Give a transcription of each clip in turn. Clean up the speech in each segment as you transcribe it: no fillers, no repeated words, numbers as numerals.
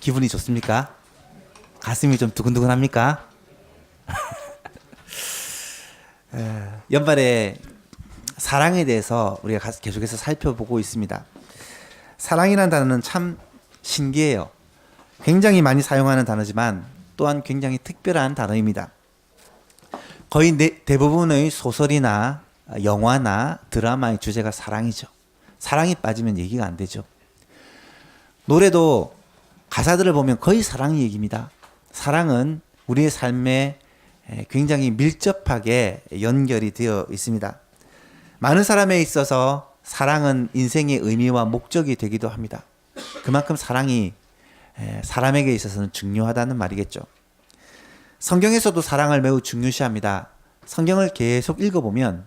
기분이 좋습니까? 가슴이 좀 두근두근합니까? 연말에 사랑에 대해서 우리가 계속해서 살펴보고 있습니다. 사랑이라는 단어는 참 신기해요. 굉장히 많이 사용하는 단어지만 또한 굉장히 특별한 단어입니다. 거의 대부분의 소설이나 영화나 드라마의 주제가 사랑이죠. 사랑이 빠지면 얘기가 안 되죠. 노래도 가사들을 보면 거의 사랑 얘기입니다. 사랑은 우리의 삶에 굉장히 밀접하게 연결이 되어 있습니다. 많은 사람에 있어서 사랑은 인생의 의미와 목적이 되기도 합니다. 그만큼 사랑이 사람에게 있어서는 중요하다는 말이겠죠. 성경에서도 사랑을 매우 중요시합니다. 성경을 계속 읽어보면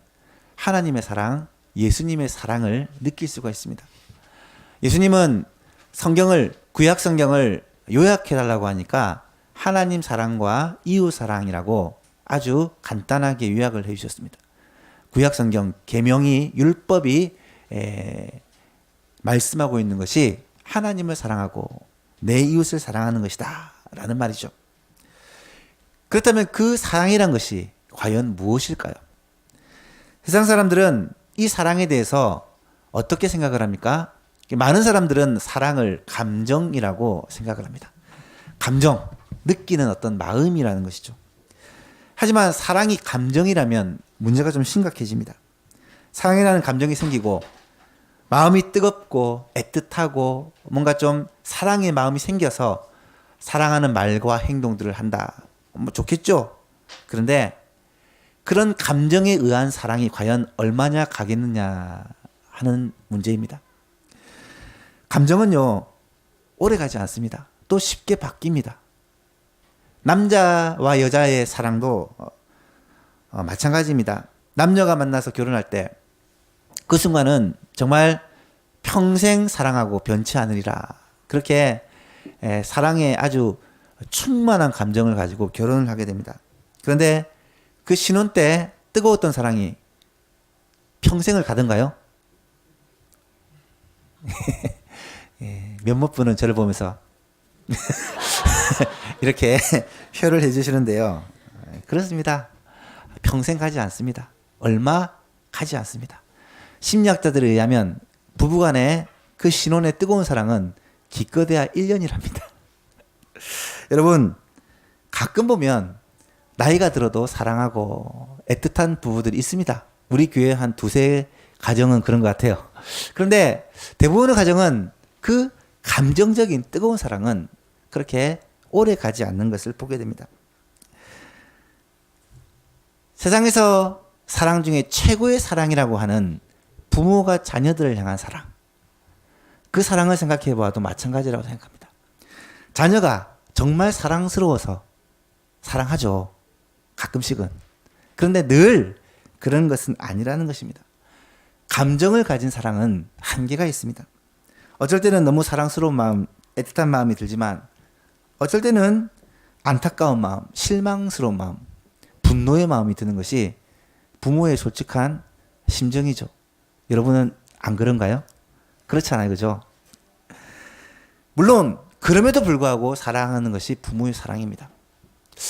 하나님의 사랑, 예수님의 사랑을 느낄 수가 있습니다. 예수님은 구약 성경을 요약해달라고 하니까 하나님 사랑과 이웃 사랑이라고 아주 간단하게 요약을 해주셨습니다. 구약 성경 계명이 율법이 말씀하고 있는 것이 하나님을 사랑하고 내 이웃을 사랑하는 것이다 라는 말이죠. 그렇다면 그 사랑이란 것이 과연 무엇일까요? 세상 사람들은 이 사랑에 대해서 어떻게 생각을 합니까? 많은 사람들은 사랑을 감정이라고 생각을 합니다. 감정, 느끼는 어떤 마음이라는 것이죠. 하지만 사랑이 감정이라면 문제가 좀 심각해집니다. 사랑이라는 감정이 생기고 마음이 뜨겁고 애틋하고 뭔가 좀 사랑의 마음이 생겨서 사랑하는 말과 행동들을 한다. 뭐 좋겠죠. 그런데 그런 감정에 의한 사랑이 과연 얼마나 가겠느냐 하는 문제입니다. 감정은요, 오래 가지 않습니다. 또 쉽게 바뀝니다. 남자와 여자의 사랑도 마찬가지입니다. 남녀가 만나서 결혼할 때 그 순간은 정말 평생 사랑하고 변치 않으리라. 그렇게 사랑에 아주 충만한 감정을 가지고 결혼을 하게 됩니다. 그런데 그 신혼 때 뜨거웠던 사랑이 평생을 가던가요? 몇몇 분은 저를 보면서 이렇게 표를 해주시는데요. 그렇습니다. 평생 가지 않습니다. 얼마 가지 않습니다. 심리학자들에 의하면 부부간의 그 신혼의 뜨거운 사랑은 기껏해야 1년이랍니다. 여러분, 가끔 보면 나이가 들어도 사랑하고 애틋한 부부들이 있습니다. 우리 교회 한 두세 가정은 그런 것 같아요. 그런데 대부분의 가정은 그 감정적인 뜨거운 사랑은 그렇게 오래 가지 않는 것을 보게 됩니다. 세상에서 사랑 중에 최고의 사랑이라고 하는 부모가 자녀들을 향한 사랑. 그 사랑을 생각해 보아도 마찬가지라고 생각합니다. 자녀가 정말 사랑스러워서 사랑하죠. 가끔씩은. 그런데 늘 그런 것은 아니라는 것입니다. 감정을 가진 사랑은 한계가 있습니다. 어쩔 때는 너무 사랑스러운 마음, 애틋한 마음이 들지만 어쩔 때는 안타까운 마음, 실망스러운 마음, 분노의 마음이 드는 것이 부모의 솔직한 심정이죠. 여러분은 안 그런가요? 그렇잖아요. 그죠? 물론 그럼에도 불구하고 사랑하는 것이 부모의 사랑입니다.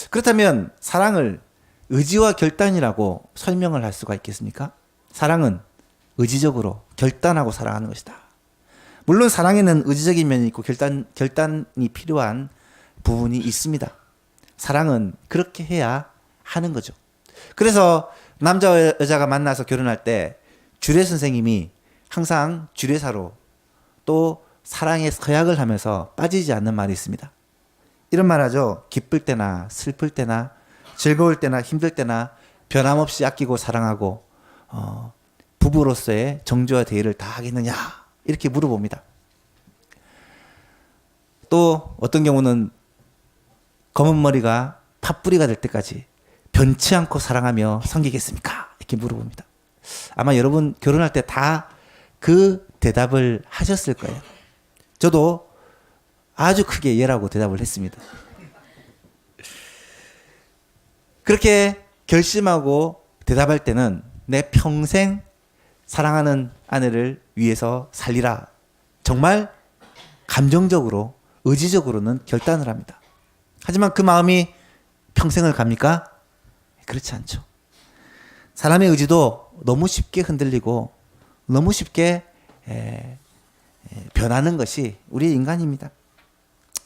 그렇다면 사랑을 의지와 결단이라고 설명을 할 수가 있겠습니까? 사랑은 의지적으로 결단하고 사랑하는 것이다. 물론 사랑에는 의지적인 면이 있고 결단이 필요한 부분이 있습니다. 사랑은 그렇게 해야 하는 거죠. 그래서 남자와 여자가 만나서 결혼할 때 주례 선생님이 항상 주례사로 또 사랑의 서약을 하면서 빠지지 않는 말이 있습니다. 이런 말 하죠. 기쁠 때나 슬플 때나 즐거울 때나 힘들 때나 변함없이 아끼고 사랑하고 부부로서의 정조와 대의를 다 하겠느냐 이렇게 물어봅니다. 또 어떤 경우는 검은 머리가 팥뿌리가 될 때까지 변치 않고 사랑하며 섬기겠습니까? 이렇게 물어봅니다. 아마 여러분 결혼할 때 다 그 대답을 하셨을 거예요. 저도 아주 크게 예라고 대답을 했습니다. 그렇게 결심하고 대답할 때는 내 평생 사랑하는 아내를 위해서 살리라. 정말 감정적으로 의지적으로는 결단을 합니다. 하지만 그 마음이 평생을 갑니까? 그렇지 않죠. 사람의 의지도 너무 쉽게 흔들리고 너무 쉽게 변하는 것이 우리 인간입니다.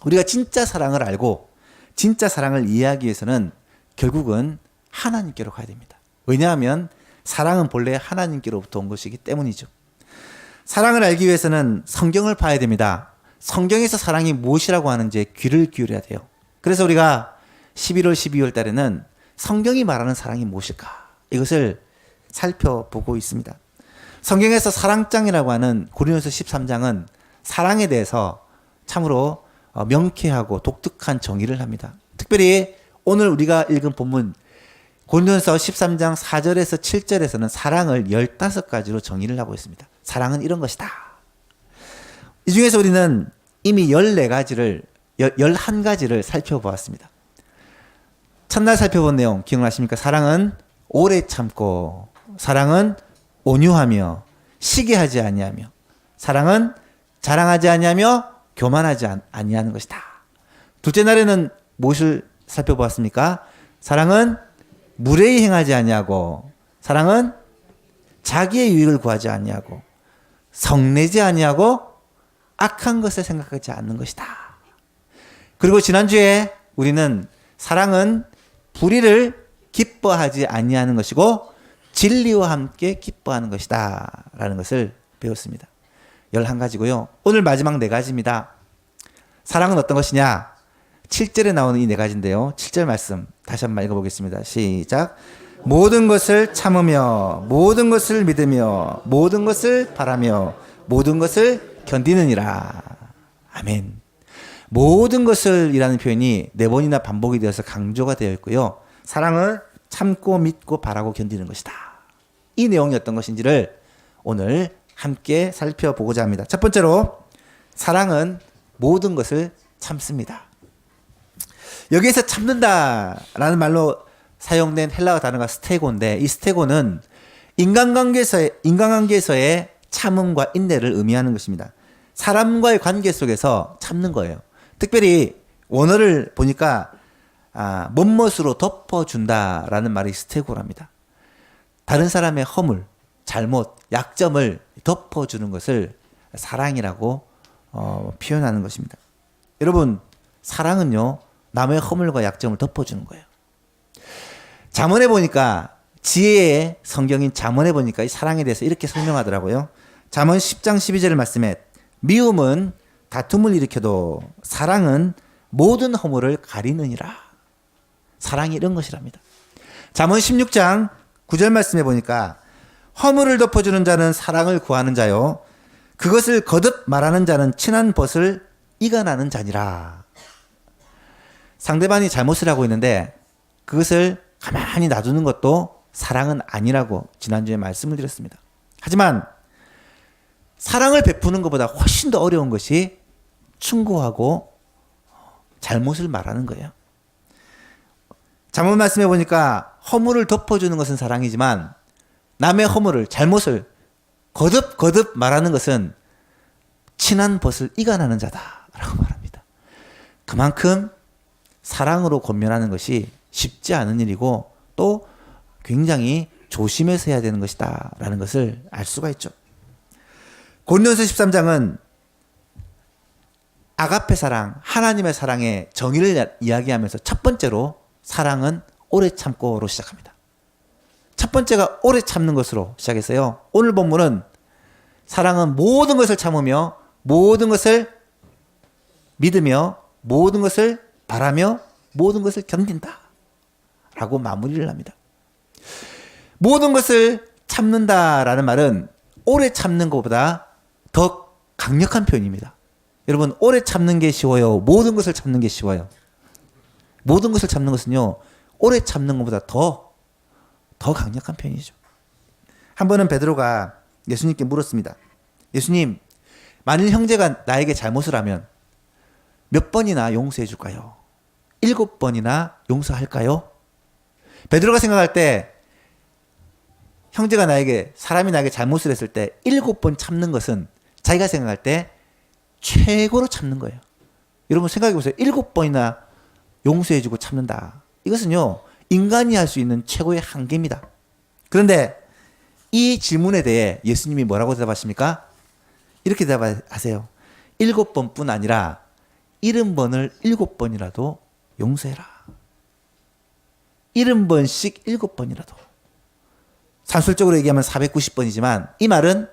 우리가 진짜 사랑을 알고 진짜 사랑을 이해하기 위해서는 결국은 하나님께로 가야 됩니다. 왜냐하면 사랑은 본래 하나님께로부터 온 것이기 때문이죠. 사랑을 알기 위해서는 성경을 봐야 됩니다. 성경에서 사랑이 무엇이라고 하는지 귀를 기울여야 돼요. 그래서 우리가 11월, 12월 달에는 성경이 말하는 사랑이 무엇일까? 이것을 살펴보고 있습니다. 성경에서 사랑장이라고 하는 고린도서 13장은 사랑에 대해서 참으로 명쾌하고 독특한 정의를 합니다. 특별히 오늘 우리가 읽은 본문 고린도서 13장 4절에서 7절에서는 사랑을 15가지로 정의를 하고 있습니다. 사랑은 이런 것이다. 이 중에서 우리는 이미 11가지를 살펴보았습니다. 첫날 살펴본 내용 기억나십니까? 사랑은 오래 참고, 사랑은 온유하며, 시기하지 아니하며, 사랑은 자랑하지 아니하며 교만하지 아니하는 것이다. 둘째 날에는 무엇을 살펴보았습니까? 사랑은 무례히 행하지 아니하고, 사랑은 자기의 유익을 구하지 아니하고, 성내지 아니하고, 악한 것을 생각하지 않는 것이다. 그리고 지난주에 우리는 사랑은 불의를 기뻐하지 아니하는 것이고 진리와 함께 기뻐하는 것이다 라는 것을 배웠습니다. 11가지고요. 오늘 마지막 4가지입니다. 사랑은 어떤 것이냐? 7절에 나오는 이 4가지인데요. 7절 말씀 다시 한번 읽어보겠습니다. 시작. 모든 것을 참으며 모든 것을 믿으며 모든 것을 바라며 모든 것을 견디느니라. 아멘. 모든 것을 이라는 표현이 4번이나 반복이 되어서 강조가 되어 있고요. 사랑은 참고 믿고 바라고 견디는 것이다. 이 내용이 어떤 것인지를 오늘 함께 살펴보고자 합니다. 첫 번째로 사랑은 모든 것을 참습니다. 여기에서 참는다라는 말로 사용된 헬라어 단어가 스테고인데 이 스테고는 인간관계에서의 참음과 인내를 의미하는 것입니다. 사람과의 관계 속에서 참는 거예요. 특별히 원어를 보니까 못못으로 덮어준다라는 말이 스테고랍니다. 다른 사람의 허물, 잘못, 약점을 덮어주는 것을 사랑이라고 표현하는 것입니다. 여러분, 사랑은요, 남의 허물과 약점을 덮어주는 거예요. 잠언에 보니까, 지혜의 성경인 잠언에 보니까 이 사랑에 대해서 이렇게 설명하더라고요. 잠언 10장 12절 말씀에 미움은 다툼을 일으켜도 사랑은 모든 허물을 가리느니라. 사랑이 이런 것이랍니다. 잠언 16장 9절 말씀에 보니까 허물을 덮어주는 자는 사랑을 구하는 자요 그것을 거듭 말하는 자는 친한 벗을 이간하는 자니라. 상대방이 잘못을 하고 있는데 그것을 가만히 놔두는 것도 사랑은 아니라고 지난주에 말씀을 드렸습니다. 하지만 사랑을 베푸는 것보다 훨씬 더 어려운 것이 충고하고 잘못을 말하는 거예요. 잠언 말씀해 보니까 허물을 덮어주는 것은 사랑이지만 남의 허물을, 잘못을 거듭 말하는 것은 친한 벗을 이간하는 자다라고 말합니다. 그만큼 사랑으로 권면하는 것이 쉽지 않은 일이고 또 굉장히 조심해서 해야 되는 것이다 라는 것을 알 수가 있죠. 고린도서 13장은 아가페 사랑, 하나님의 사랑의 정의를 이야기하면서 첫 번째로 사랑은 오래 참고로 시작합니다. 첫 번째가 오래 참는 것으로 시작했어요. 오늘 본문은 사랑은 모든 것을 참으며 모든 것을 믿으며 모든 것을 바라며 모든 것을 견딘다 라고 마무리를 합니다. 모든 것을 참는다라는 말은 오래 참는 것보다 더 강력한 표현입니다. 여러분, 오래 참는 게 쉬워요? 모든 것을 참는 게 쉬워요? 모든 것을 참는 것은요, 오래 참는 것보다 더 강력한 표현이죠. 한 번은 베드로가 예수님께 물었습니다. 예수님, 만일 형제가 나에게 잘못을 하면 몇 번이나 용서해 줄까요? 7번이나 용서할까요? 베드로가 생각할 때 형제가 사람이 나에게 잘못을 했을 때 7번 참는 것은 자기가 생각할 때 최고로 참는 거예요. 여러분 생각해 보세요. 7번이나 용서해주고 참는다. 이것은요, 인간이 할 수 있는 최고의 한계입니다. 그런데 이 질문에 대해 예수님이 뭐라고 대답하십니까? 이렇게 대답하세요. 7번뿐 아니라 70번을 7번이라도 용서해라. 70번씩 7번이라도. 산술적으로 얘기하면 490번이지만 이 말은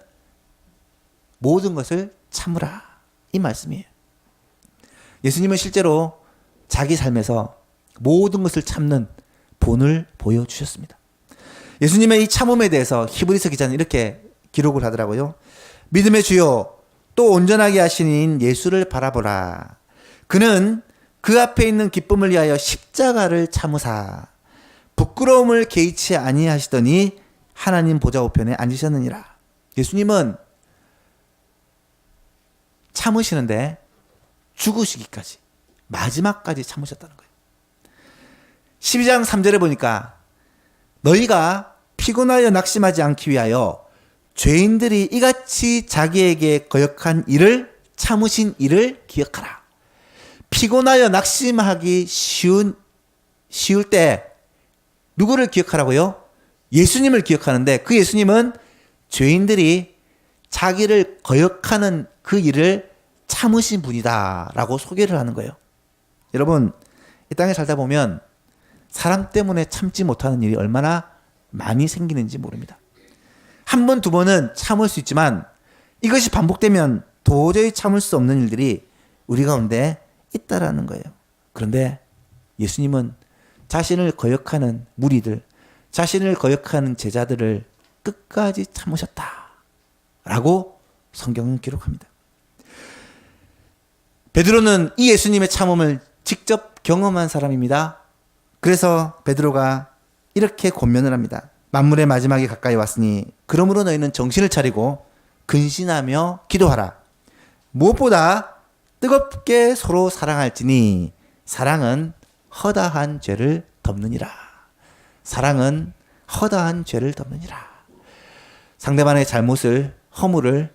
모든 것을 참으라. 이 말씀이에요. 예수님은 실제로 자기 삶에서 모든 것을 참는 본을 보여주셨습니다. 예수님의 이 참음에 대해서 히브리서 기자는 이렇게 기록을 하더라고요. 믿음의 주요 또 온전하게 하시는 예수를 바라보라. 그는 그 앞에 있는 기쁨을 위하여 십자가를 참으사 부끄러움을 개의치 아니하시더니 하나님 보좌 우편에 앉으셨느니라. 예수님은 참으시는데 죽으시기까지, 마지막까지 참으셨다는 거예요. 12장 3절에 보니까 너희가 피곤하여 낙심하지 않기 위하여 죄인들이 이같이 자기에게 거역한 일을 참으신 일을 기억하라. 피곤하여 낙심하기 쉬울 때 누구를 기억하라고요? 예수님을 기억하는데 그 예수님은 죄인들이 자기를 거역하는 그 일을 참으신 분이다 라고 소개를 하는 거예요. 여러분, 이 땅에 살다 보면 사람 때문에 참지 못하는 일이 얼마나 많이 생기는지 모릅니다. 한 번, 두 번은 참을 수 있지만 이것이 반복되면 도저히 참을 수 없는 일들이 우리 가운데 있다라는 거예요. 그런데 예수님은 자신을 거역하는 무리들, 자신을 거역하는 제자들을 끝까지 참으셨다 라고 성경은 기록합니다. 베드로는 이 예수님의 참음을 직접 경험한 사람입니다. 그래서 베드로가 이렇게 권면을 합니다. 만물의 마지막이 가까이 왔으니 그러므로 너희는 정신을 차리고 근신하며 기도하라. 무엇보다 뜨겁게 서로 사랑할지니 사랑은 허다한 죄를 덮느니라. 사랑은 허다한 죄를 덮느니라. 상대방의 잘못을, 허물을,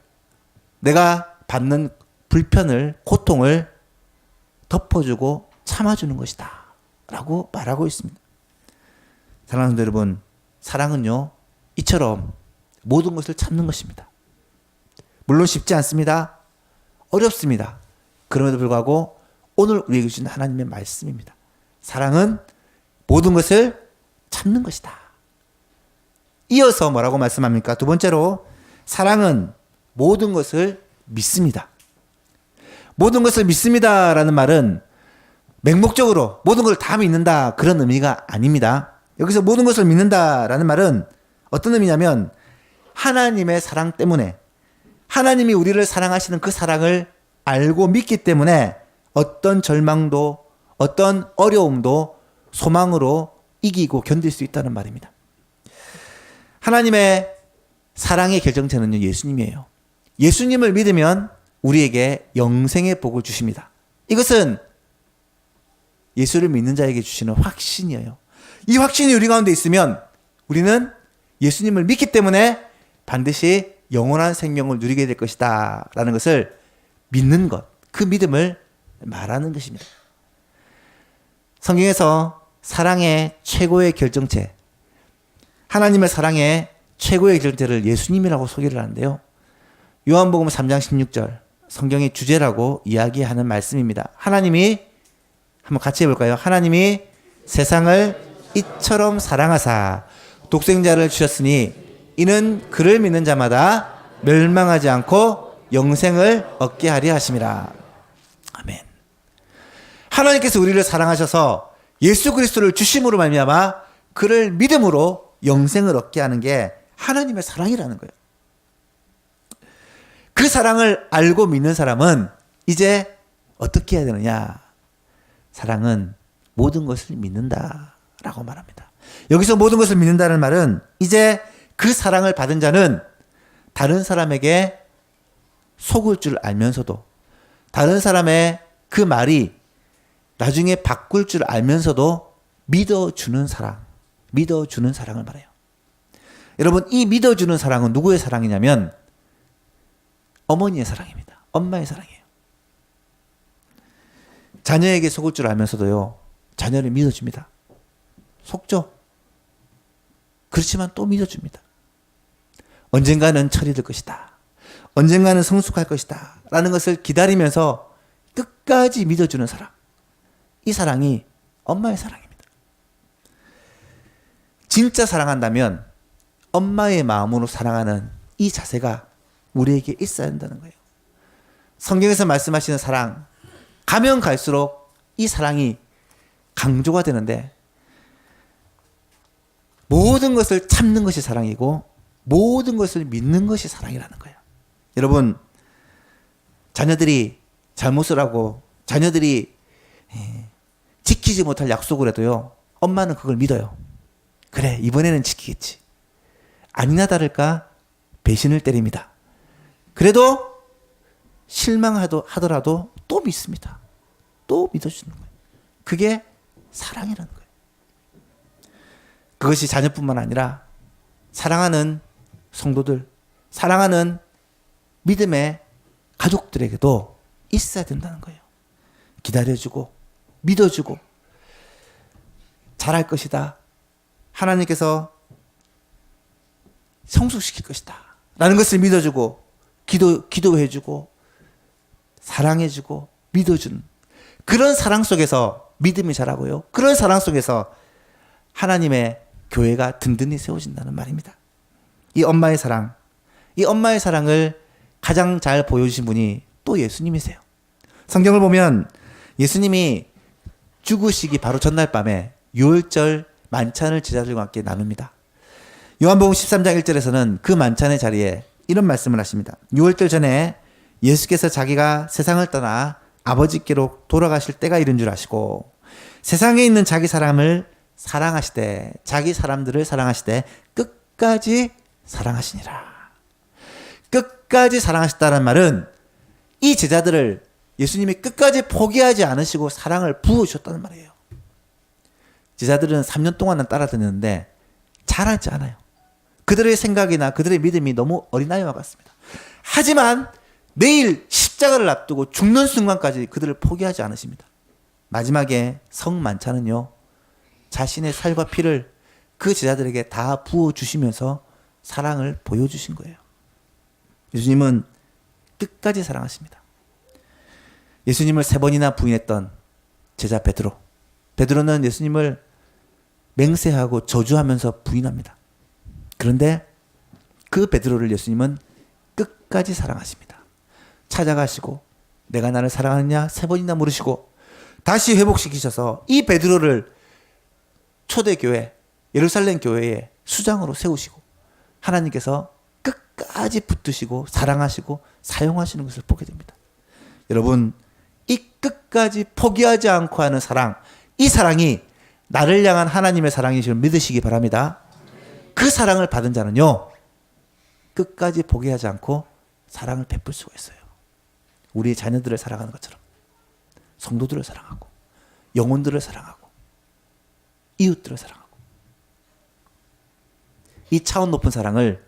내가 받는 불편을, 고통을 덮어주고 참아주는 것이다 라고 말하고 있습니다. 사랑하는 여러분, 사랑은요 이처럼 모든 것을 참는 것입니다. 물론 쉽지 않습니다. 어렵습니다. 그럼에도 불구하고 오늘 우리에게 주신 하나님의 말씀입니다. 사랑은 모든 것을 참는 것이다. 이어서 뭐라고 말씀합니까? 두 번째로 사랑은 모든 것을 믿습니다. 모든 것을 믿습니다라는 말은 맹목적으로 모든 걸 다 믿는다 그런 의미가 아닙니다. 여기서 모든 것을 믿는다라는 말은 어떤 의미냐면 하나님의 사랑 때문에, 하나님이 우리를 사랑하시는 그 사랑을 알고 믿기 때문에 어떤 절망도, 어떤 어려움도 소망으로 이기고 견딜 수 있다는 말입니다. 하나님의 사랑의 결정체는요 예수님이에요. 예수님을 믿으면 우리에게 영생의 복을 주십니다. 이것은 예수를 믿는 자에게 주시는 확신이에요. 이 확신이 우리 가운데 있으면 우리는 예수님을 믿기 때문에 반드시 영원한 생명을 누리게 될 것이다 라는 것을 믿는 것, 그 믿음을 말하는 것입니다. 성경에서 사랑의 최고의 결정체, 하나님의 사랑의 최고의 결정체를 예수님이라고 소개를 하는데요. 요한복음 3장 16절, 성경의 주제라고 이야기하는 말씀입니다. 하나님이, 한번 같이 해볼까요? 하나님이 세상을 이처럼 사랑하사 독생자를 주셨으니 이는 그를 믿는 자마다 멸망하지 않고 영생을 얻게 하려 하심이라. 아멘. 하나님께서 우리를 사랑하셔서 예수 그리스도를 주심으로 말미암아 그를 믿음으로 영생을 얻게 하는 게 하나님의 사랑이라는 거예요. 그 사랑을 알고 믿는 사람은 이제 어떻게 해야 되느냐? 사랑은 모든 것을 믿는다라고 말합니다. 여기서 모든 것을 믿는다는 말은 이제 그 사랑을 받은 자는 다른 사람에게 속을 줄 알면서도, 다른 사람의 그 말이 나중에 바꿀 줄 알면서도 믿어주는 사랑, 믿어주는 사랑을 말해요. 여러분, 이 믿어주는 사랑은 누구의 사랑이냐면 어머니의 사랑입니다. 엄마의 사랑이에요. 자녀에게 속을 줄 알면서도요, 자녀를 믿어줍니다. 속죠. 그렇지만 또 믿어줍니다. 언젠가는 처리될 것이다. 언젠가는 성숙할 것이다. 라는 것을 기다리면서 끝까지 믿어주는 사랑. 이 사랑이 엄마의 사랑입니다. 진짜 사랑한다면 엄마의 마음으로 사랑하는 이 자세가 우리에게 있어야 한다는 거예요. 성경에서 말씀하시는 사랑, 가면 갈수록 이 사랑이 강조가 되는데, 모든 것을 참는 것이 사랑이고 모든 것을 믿는 것이 사랑이라는 거예요. 여러분, 자녀들이 잘못을 하고 자녀들이 지키지 못할 약속을 해도요, 엄마는 그걸 믿어요. 그래, 이번에는 지키겠지. 아니나 다를까 배신을 때립니다. 그래도 실망하더라도 또 믿습니다. 또 믿어주는 거예요. 그게 사랑이라는 거예요. 그것이 자녀뿐만 아니라 사랑하는 성도들, 사랑하는 믿음의 가족들에게도 있어야 된다는 거예요. 기다려주고 믿어주고 잘할 것이다. 하나님께서 성숙시킬 것이다. 라는 것을 믿어주고 기도해주고 사랑해주고 믿어주는 그런 사랑 속에서 믿음이 자라고요. 그런 사랑 속에서 하나님의 교회가 든든히 세워진다는 말입니다. 이 엄마의 사랑을 가장 잘 보여주신 분이 또 예수님이세요. 성경을 보면 예수님이 죽으시기 바로 전날 밤에 유월절 만찬을 제자들과 함께 나눕니다. 요한복음 13장 1절에서는 그 만찬의 자리에 이런 말씀을 하십니다. 유월절 전에 예수께서 자기가 세상을 떠나 아버지께로 돌아가실 때가 이른 줄 아시고 세상에 있는 자기 사람을 사랑하시되 자기 사람들을 사랑하시되 끝까지 사랑하시니라. 끝까지 사랑하셨다는 말은 이 제자들을 예수님이 끝까지 포기하지 않으시고 사랑을 부어주셨다는 말이에요. 제자들은 3년 동안은 따라다녔는데 잘하지 않아요. 그들의 생각이나 그들의 믿음이 너무 어린아이와 같습니다. 하지만 내일 십자가를 앞두고 죽는 순간까지 그들을 포기하지 않으십니다. 마지막에 성만찬은요, 자신의 살과 피를 그 제자들에게 다 부어주시면서 사랑을 보여주신 거예요. 예수님은 끝까지 사랑하십니다. 예수님을 3번이나 부인했던 제자 베드로. 베드로는 예수님을 맹세하고 저주하면서 부인합니다. 그런데 그 베드로를 예수님은 끝까지 사랑하십니다. 찾아가시고 내가 나를 사랑하느냐 3번이나 물으시고 다시 회복시키셔서 이 베드로를 초대교회 예루살렘 교회의 수장으로 세우시고 하나님께서 끝까지 붙드시고 사랑하시고 사용하시는 것을 보게 됩니다. 여러분, 이 끝까지 포기하지 않고 하는 사랑, 이 사랑이 나를 향한 하나님의 사랑이심을 믿으시기 바랍니다. 그 사랑을 받은 자는요, 끝까지 포기하지 않고 사랑을 베풀 수가 있어요. 우리의 자녀들을 사랑하는 것처럼 성도들을 사랑하고 영혼들을 사랑하고 이웃들을 사랑하고 이 차원 높은 사랑을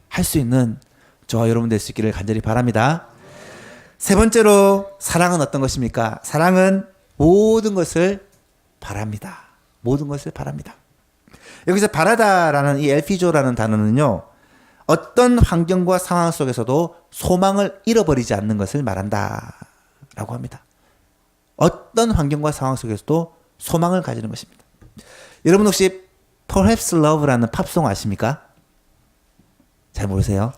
할 수 있는 저와 여러분 될 수 있기를 간절히 바랍니다. 세 번째로 사랑은 어떤 것입니까? 사랑은 모든 것을 바랍니다. 모든 것을 바랍니다. 여기서 바라다라는 이 엘피조라는 단어는요, 어떤 환경과 상황 속에서도 소망을 잃어버리지 않는 것을 말한다 라고 합니다. 어떤 환경과 상황 속에서도 소망을 가지는 것입니다. 여러분 혹시 Perhaps Love라는 팝송 아십니까? 잘 모르세요?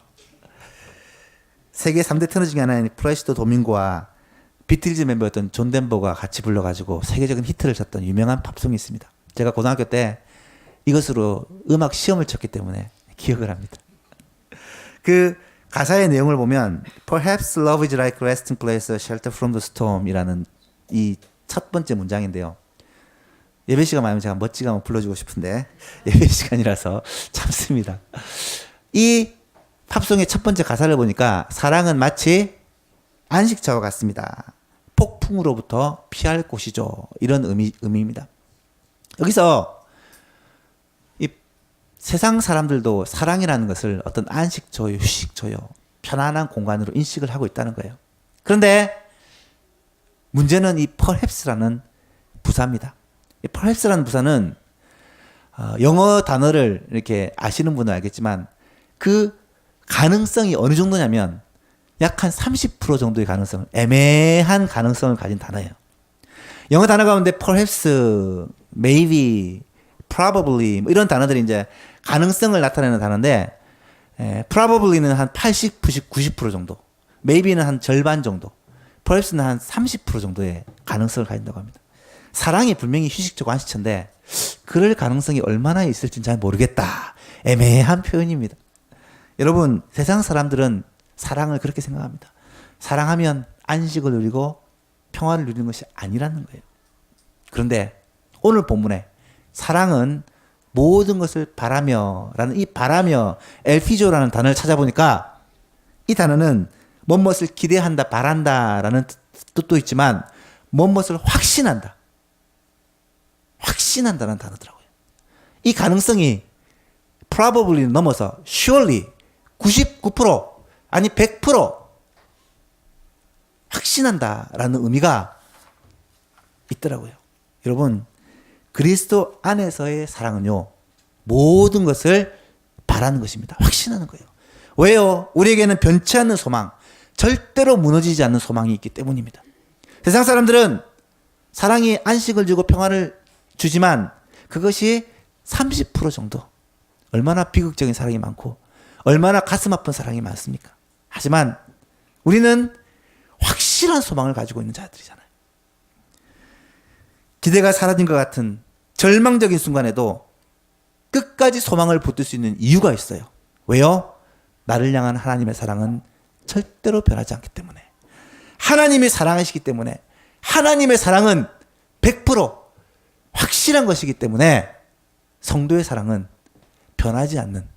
세계 3대 테너 중에 하나인 플래시도 도밍고와 비틀즈 멤버였던 존 덴버가 같이 불러가지고 세계적인 히트를 쳤던 유명한 팝송이 있습니다. 제가 고등학교 때 이것으로 음악 시험을 쳤기 때문에 기억을 합니다. 그 가사의 내용을 보면 Perhaps love is like resting place, shelter from the storm 이라는 이 첫 번째 문장인데요. 예배 시간 많으면 제가 멋지게 한번 불러주고 싶은데 예배 시간이라서 참습니다. 이 팝송의 첫 번째 가사를 보니까 사랑은 마치 안식처와 같습니다. 폭풍으로부터 피할 곳이죠. 이런 의미입니다. 여기서 이 세상 사람들도 사랑이라는 것을 어떤 안식처요, 휴식처요, 편안한 공간으로 인식을 하고 있다는 거예요. 그런데 문제는 이 perhaps라는 부사입니다. 이 perhaps라는 부사는 영어 단어를 이렇게 아시는 분은 알겠지만 그 가능성이 어느 정도냐면 약 한 30% 정도의 가능성을, 애매한 가능성을 가진 단어예요. 영어 단어 가운데 perhaps, maybe, probably 뭐 이런 단어들이 이제 가능성을 나타내는 단어인데 probably는 한 80, 90, 90% 정도, maybe는 한 절반 정도, perhaps는 한 30% 정도의 가능성을 가진다고 합니다. 사랑이 분명히 휴식적 완시체인데 그럴 가능성이 얼마나 있을지는 잘 모르겠다. 애매한 표현입니다. 여러분, 세상 사람들은 사랑을 그렇게 생각합니다. 사랑하면 안식을 누리고 평화를 누리는 것이 아니라는 거예요. 그런데 오늘 본문에 사랑은 모든 것을 바라며 라는 이 바라며 엘피조라는 단어를 찾아보니까 이 단어는 무엇을 기대한다, 바란다 라는 뜻도 있지만 무엇을 확신한다, 확신한다는 단어더라고요. 이 가능성이 probably를 넘어서 surely 99% 아니 100% 확신한다라는 의미가 있더라고요. 여러분, 그리스도 안에서의 사랑은요, 모든 것을 바라는 것입니다. 확신하는 거예요. 왜요? 우리에게는 변치 않는 소망, 절대로 무너지지 않는 소망이 있기 때문입니다. 세상 사람들은 사랑이 안식을 주고 평화를 주지만 그것이 30% 정도. 얼마나 비극적인 사랑이 많고 얼마나 가슴 아픈 사랑이 많습니까? 하지만 우리는 확실한 소망을 가지고 있는 자들이잖아요. 기대가 사라진 것 같은 절망적인 순간에도 끝까지 소망을 붙들 수 있는 이유가 있어요. 왜요? 나를 향한 하나님의 사랑은 절대로 변하지 않기 때문에. 하나님이 사랑하시기 때문에. 하나님의 사랑은 100% 확실한 것이기 때문에 성도의 사랑은 변하지 않는,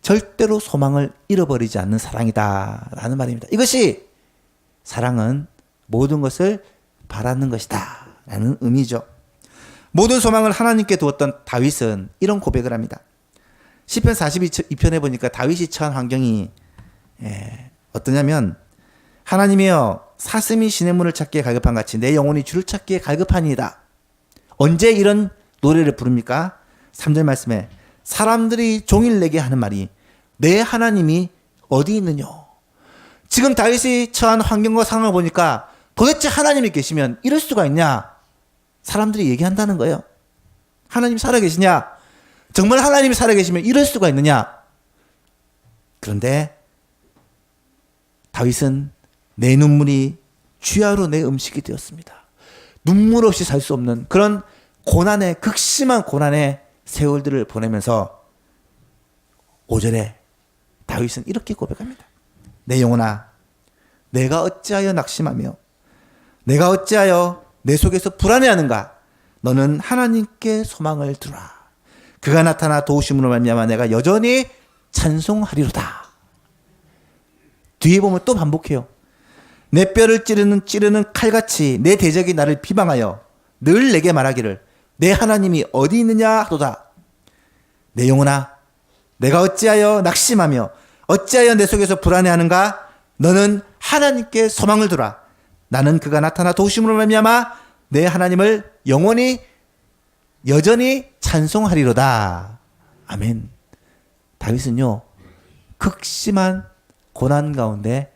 절대로 소망을 잃어버리지 않는 사랑이다라는 말입니다. 이것이 사랑은 모든 것을 바라는 것이다 라는 의미죠. 모든 소망을 하나님께 두었던 다윗은 이런 고백을 합니다. 시편 42편에 보니까 다윗이 처한 환경이 어떠냐면, 하나님이여 사슴이 시냇물을 찾기에 갈급한 같이 내 영혼이 주를 찾기에 갈급하니이다. 언제 이런 노래를 부릅니까? 3절 말씀에 사람들이 종일 내게 하는 말이 내 하나님이 어디 있느냐. 지금 다윗이 처한 환경과 상황을 보니까 도대체 하나님이 계시면 이럴 수가 있냐? 사람들이 얘기한다는 거예요. 하나님이 살아계시냐? 정말 하나님이 살아계시면 이럴 수가 있느냐? 그런데 다윗은 내 눈물이 주야로 내 음식이 되었습니다. 눈물 없이 살 수 없는 그런 고난의, 극심한 고난의 세월들을 보내면서 5절에 다윗은 이렇게 고백합니다. 내 영혼아, 내가 어찌하여 낙심하며 내가 어찌하여 내 속에서 불안해하는가? 너는 하나님께 소망을 두라. 그가 나타나 도우심으로 말미암아 내가 여전히 찬송하리로다. 뒤에 보면 또 반복해요. 내 뼈를 찌르는 칼같이 내 대적이 나를 비방하여 늘 내게 말하기를 내 하나님이 어디 있느냐 하도다. 내 영혼아, 내가 어찌하여 낙심하며 어찌하여 내 속에서 불안해하는가? 너는 하나님께 소망을 두라. 나는 그가 나타나 도우심으로 말미암아 내 하나님을 영원히 여전히 찬송하리로다. 아멘. 다윗은요, 극심한 고난 가운데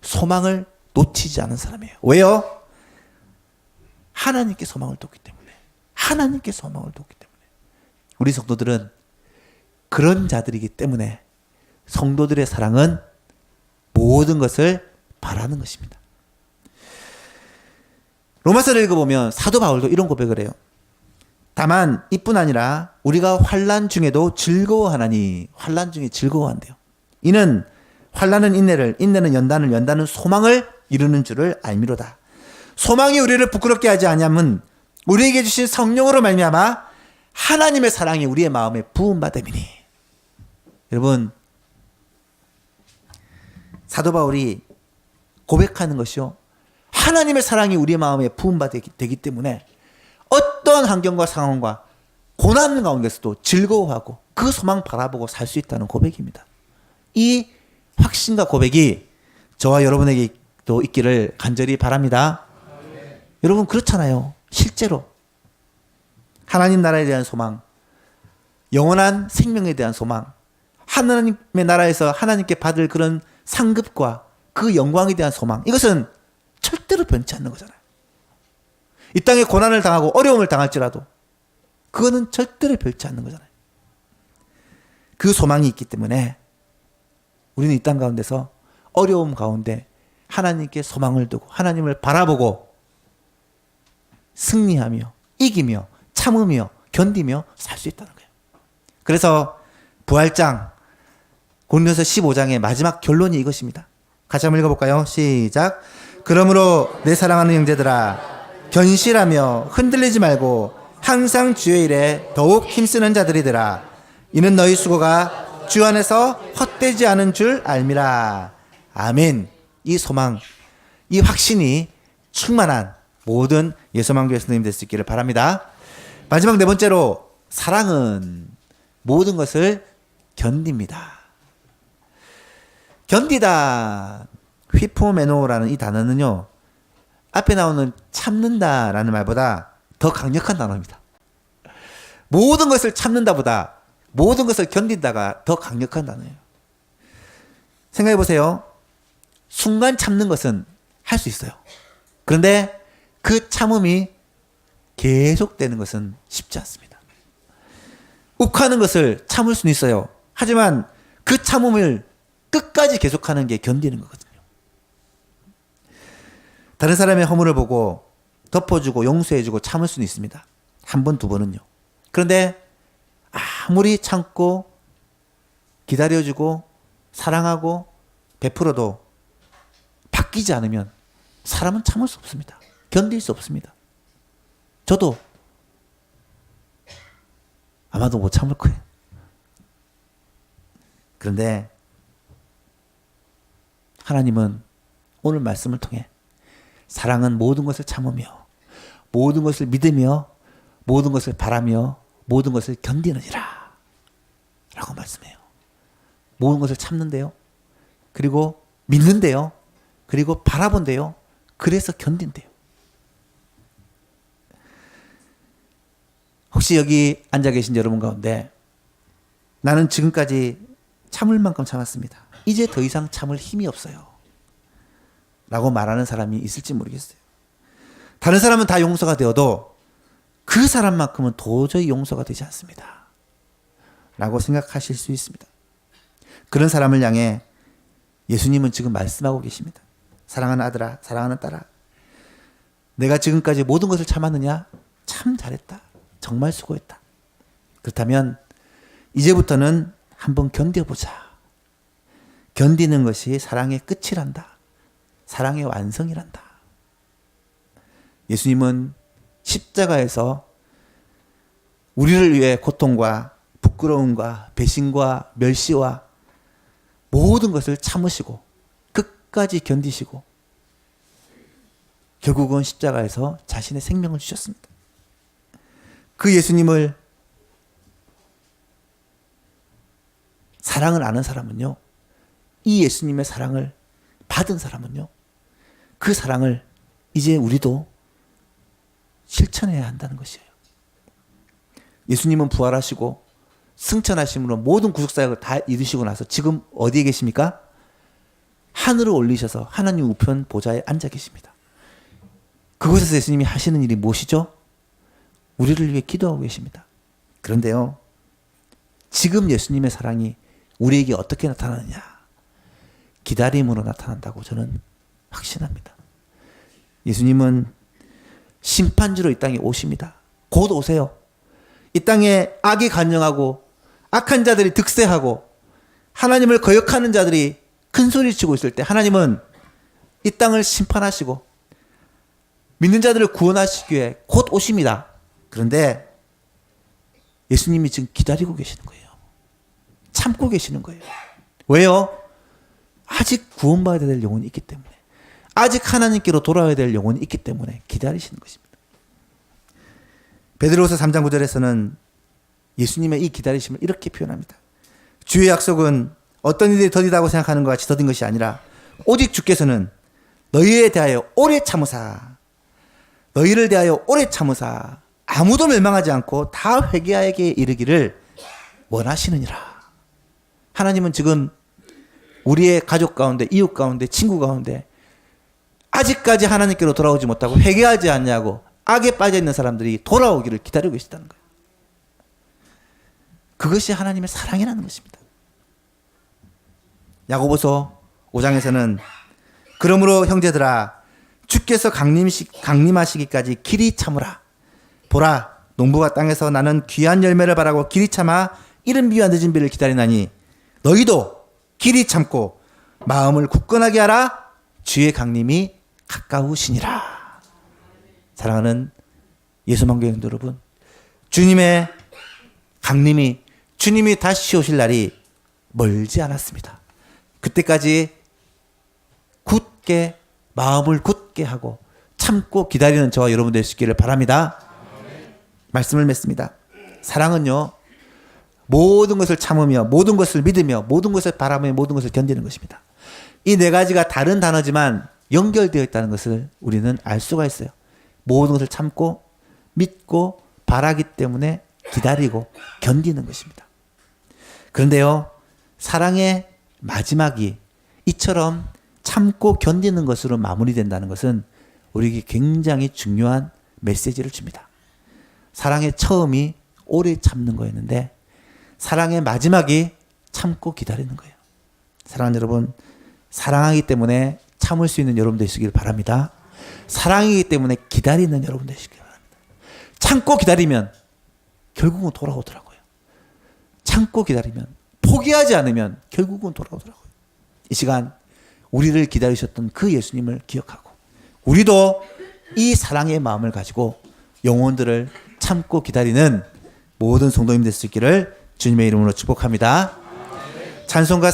소망을 놓치지 않은 사람이에요. 왜요? 하나님께 소망을 뒀기 때문에. 하나님께 소망을 뒀기 때문에. 우리 성도들은 그런 자들이기 때문에 성도들의 사랑은 모든 것을 바라는 것입니다. 로마서를 읽어보면 사도 바울도 이런 고백을 해요. 다만 이뿐 아니라 우리가 환난 중에도 즐거워하나니. 환난 중에 즐거워한대요. 이는 환난은 인내를, 인내는 연단을, 연단은 소망을 이루는 줄을 알미로다. 소망이 우리를 부끄럽게 하지 아니함은 우리에게 주신 성령으로 말미암아 하나님의 사랑이 우리의 마음에 부음받음이니. 여러분, 사도 바울이 고백하는 것이요, 하나님의 사랑이 우리의 마음에 부음받기 때문에 어떠한 환경과 상황과 고난 가운데서도 즐거워하고 그 소망 바라보고 살 수 있다는 고백입니다. 이 확신과 고백이 저와 여러분에게도 있기를 간절히 바랍니다. 여러분 그렇잖아요. 실제로 하나님 나라에 대한 소망, 영원한 생명에 대한 소망, 하나님의 나라에서 하나님께 받을 그런 상급과 그 영광에 대한 소망, 이것은 절대로 변치 않는 거잖아요. 이 땅에 고난을 당하고 어려움을 당할지라도 그거는 절대로 변치 않는 거잖아요. 그 소망이 있기 때문에 우리는 이 땅 가운데서 어려움 가운데 하나님께 소망을 두고 하나님을 바라보고 승리하며 이기며 참으며 견디며 살 수 있다는 거예요. 그래서 부활장 고린도서 15장의 마지막 결론이 이것입니다. 같이 한번 읽어볼까요? 시작. 그러므로 내 사랑하는 형제들아, 견실하며 흔들리지 말고 항상 주의 일에 더욱 힘쓰는 자들이더라. 이는 너희 수고가 주 안에서 헛되지 않은 줄 알미라. 아멘. 이 소망, 이 확신이 충만한 모든 예수만교회 선생님 될 수 있기를 바랍니다. 마지막 네 번째로, 사랑은 모든 것을 견딥니다. 견디다, 휘포메노라는 이 단어는요, 앞에 나오는 참는다라는 말보다 더 강력한 단어입니다. 모든 것을 참는다보다 모든 것을 견딘다가 더 강력한 단어예요. 생각해 보세요. 순간 참는 것은 할 수 있어요. 그런데 그 참음이 계속되는 것은 쉽지 않습니다. 욱하는 것을 참을 수는 있어요. 하지만 그 참음을 끝까지 계속하는 게 견디는 거거든요. 다른 사람의 허물을 보고 덮어주고 용서해주고 참을 수는 있습니다. 한 번, 두 번은요. 그런데 아무리 참고 기다려주고 사랑하고 베풀어도 바뀌지 않으면 사람은 참을 수 없습니다. 견딜 수 없습니다. 저도 아마도 못 참을 거예요. 그런데 하나님은 오늘 말씀을 통해 사랑은 모든 것을 참으며 모든 것을 믿으며 모든 것을 바라며 모든 것을 견디느니라 라고 말씀해요. 모든 것을 참는데요. 그리고 믿는데요. 그리고 바라본대요. 그래서 견딘대요. 혹시 여기 앉아 계신 여러분 가운데 나는 지금까지 참을 만큼 참았습니다. 이제 더 이상 참을 힘이 없어요. 라고 말하는 사람이 있을지 모르겠어요. 다른 사람은 다 용서가 되어도 그 사람만큼은 도저히 용서가 되지 않습니다. 라고 생각하실 수 있습니다. 그런 사람을 향해 예수님은 지금 말씀하고 계십니다. 사랑하는 아들아, 사랑하는 딸아, 내가 지금까지 모든 것을 참았느냐? 참 잘했다. 정말 수고했다. 그렇다면 이제부터는 한번 견뎌보자. 견디는 것이 사랑의 끝이란다. 사랑의 완성이란다. 예수님은 십자가에서 우리를 위해 고통과 부끄러움과 배신과 멸시와 모든 것을 참으시고 끝까지 견디시고 결국은 십자가에서 자신의 생명을 주셨습니다. 그 예수님을 사랑을 아는 사람은요, 이 예수님의 사랑을 받은 사람은요, 그 사랑을 이제 우리도 실천해야 한다는 것이에요. 예수님은 부활하시고 승천하심으로 모든 구속사역을 다 이루시고 나서 지금 어디에 계십니까? 하늘을 올리셔서 하나님 우편 보좌에 앉아 계십니다. 그곳에서 예수님이 하시는 일이 무엇이죠? 우리를 위해 기도하고 계십니다. 그런데요, 지금 예수님의 사랑이 우리에게 어떻게 나타나느냐? 기다림으로 나타난다고 저는 확신합니다. 예수님은 심판주로 이 땅에 오십니다. 곧 오세요. 이 땅에 악이 간영하고 악한 자들이 득세하고 하나님을 거역하는 자들이 큰 소리 치고 있을 때 하나님은 이 땅을 심판하시고 믿는 자들을 구원하시기 위해 곧 오십니다. 그런데 예수님이 지금 기다리고 계시는 거예요. 참고 계시는 거예요. 왜요? 아직 구원받아야 될 영혼이 있기 때문에, 아직 하나님께로 돌아와야 될 영혼이 있기 때문에 기다리시는 것입니다. 베드로후서 3장 9절에서는 예수님의 이 기다리심을 이렇게 표현합니다. 주의 약속은 어떤 일이 더디다고 생각하는 것 같이 더딘 것이 아니라 오직 주께서는 너희에 대하여 오래 참으사 너희를 대하여 오래 참으사 아무도 멸망하지 않고 다 회개하게 이르기를 원하시느니라. 하나님은 지금 우리의 가족 가운데, 이웃 가운데, 친구 가운데 아직까지 하나님께로 돌아오지 못하고 회개하지 않냐고 악에 빠져 있는 사람들이 돌아오기를 기다리고 계시다는 거예요. 그것이 하나님의 사랑이라는 것입니다. 야고보서 5장에서는 그러므로 형제들아 주께서 강림하시기까지 길이 참으라. 보라 농부가 땅에서 나는 귀한 열매를 바라고 길이 참아 이른 비와 늦은 비를 기다리나니 너희도 길이 참고 마음을 굳건하게 하라. 주의 강림이 가까우시니라. 사랑하는 예수만교회원들 여러분, 주님의 강림이, 주님이 다시 오실 날이 멀지 않았습니다. 그때까지 굳게, 마음을 굳게 하고 참고 기다리는 저와 여러분 될 수 있기를 바랍니다. 말씀을 맺습니다. 사랑은요, 모든 것을 참으며 모든 것을 믿으며 모든 것을 바라며 모든 것을 견디는 것입니다. 이 네 가지가 다른 단어지만 연결되어 있다는 것을 우리는 알 수가 있어요. 모든 것을 참고 믿고 바라기 때문에 기다리고 견디는 것입니다. 그런데요, 사랑의 마지막이 이처럼 참고 견디는 것으로 마무리된다는 것은 우리에게 굉장히 중요한 메시지를 줍니다. 사랑의 처음이 오래 참는 거였는데 사랑의 마지막이 참고 기다리는 거예요. 사랑하는 여러분, 사랑하기 때문에 참을 수 있는 여러분 되시길 바랍니다. 사랑이기 때문에 기다리는 여러분 되시길 바랍니다. 참고 기다리면 결국은 돌아오더라고요. 참고 기다리면, 포기하지 않으면 결국은 돌아오더라고요. 이 시간 우리를 기다리셨던 그 예수님을 기억하고 우리도 이 사랑의 마음을 가지고 영혼들을 참고 기다리는 모든 성도님 될 수 있기를 주님의 이름으로 축복합니다. 찬송가